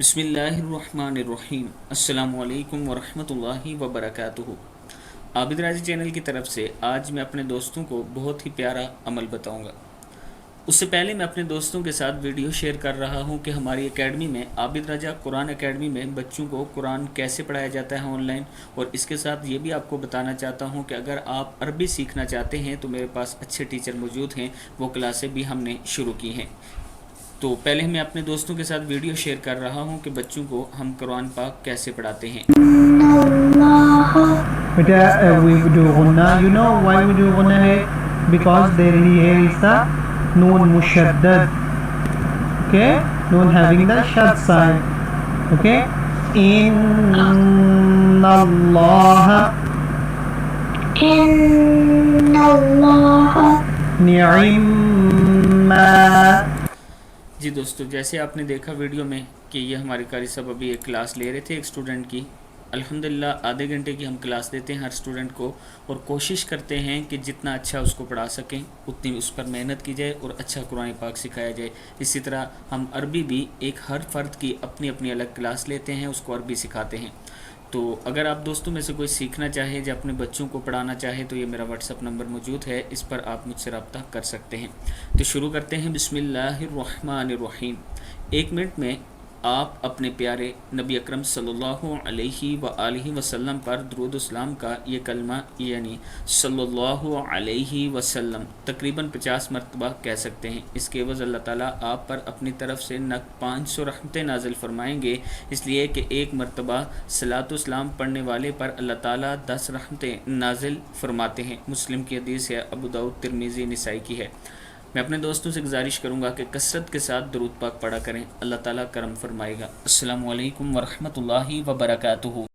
بسم اللہ الرحمن الرحیم۔ السلام علیکم ورحمۃ اللہ وبرکاتہ۔ عابد راضی چینل کی طرف سے آج میں اپنے دوستوں کو بہت ہی پیارا عمل بتاؤں گا۔ اس سے پہلے میں اپنے دوستوں کے ساتھ ویڈیو شیئر کر رہا ہوں کہ ہماری اکیڈمی میں عابد راجہ قرآن اکیڈمی میں بچوں کو قرآن کیسے پڑھایا جاتا ہے آن لائن، اور اس کے ساتھ یہ بھی آپ کو بتانا چاہتا ہوں کہ اگر آپ عربی سیکھنا چاہتے ہیں تو میرے پاس اچھے ٹیچر موجود ہیں، وہ کلاسیں بھی ہم نے شروع کی ہیں۔ تو پہلے میں اپنے دوستوں کے ساتھ ویڈیو شیئر کر رہا ہوں کہ بچوں کو ہم قرآن پاک کیسے پڑھاتے ہیں۔ We do gunna. You know why we do gunna hai? Because there here is a noon mushaddad. Okay, noon having the shad sign. Okay, inna Allah ni'imma. جی دوستو، جیسے آپ نے دیکھا ویڈیو میں کہ یہ ہمارے قاری صاحب ابھی ایک کلاس لے رہے تھے ایک اسٹوڈنٹ کی۔ الحمدللہ آدھے گھنٹے کی ہم کلاس دیتے ہیں ہر اسٹوڈنٹ کو، اور کوشش کرتے ہیں کہ جتنا اچھا اس کو پڑھا سکیں اتنی اس پر محنت کی جائے اور اچھا قرآن پاک سکھایا جائے۔ اسی طرح ہم عربی بھی ایک ہر فرد کی اپنی اپنی الگ کلاس لیتے ہیں، اس کو عربی سکھاتے ہیں۔ تو اگر آپ دوستوں میں سے کوئی سیکھنا چاہے یا اپنے بچوں کو پڑھانا چاہے تو یہ میرا واٹس اپ نمبر موجود ہے، اس پر آپ مجھ سے رابطہ کر سکتے ہیں۔ تو شروع کرتے ہیں۔ بسم اللہ الرحمن الرحیم۔ 1 منٹ میں آپ اپنے پیارے نبی اکرم صلی اللہ علیہ وآلہ وسلم پر درود و سلام کا یہ کلمہ یعنی صلی اللہ علیہ وسلم تقریباً 50 مرتبہ کہہ سکتے ہیں۔ اس کے عوض اللہ تعالیٰ آپ پر اپنی طرف سے 500 رحمتیں نازل فرمائیں گے، اس لیے کہ 1 مرتبہ صلاۃ و سلام پڑھنے والے پر اللہ تعالیٰ 10 رحمتیں نازل فرماتے ہیں۔ مسلم کی حدیث ہے، ابو داؤد، ترمذی، نسائی کی ہے۔ میں اپنے دوستوں سے گزارش کروں گا کہ کثرت کے ساتھ درود پاک پڑھا کریں، اللہ تعالیٰ کرم فرمائے گا۔ السلام علیکم ورحمۃ اللہ وبرکاتہ۔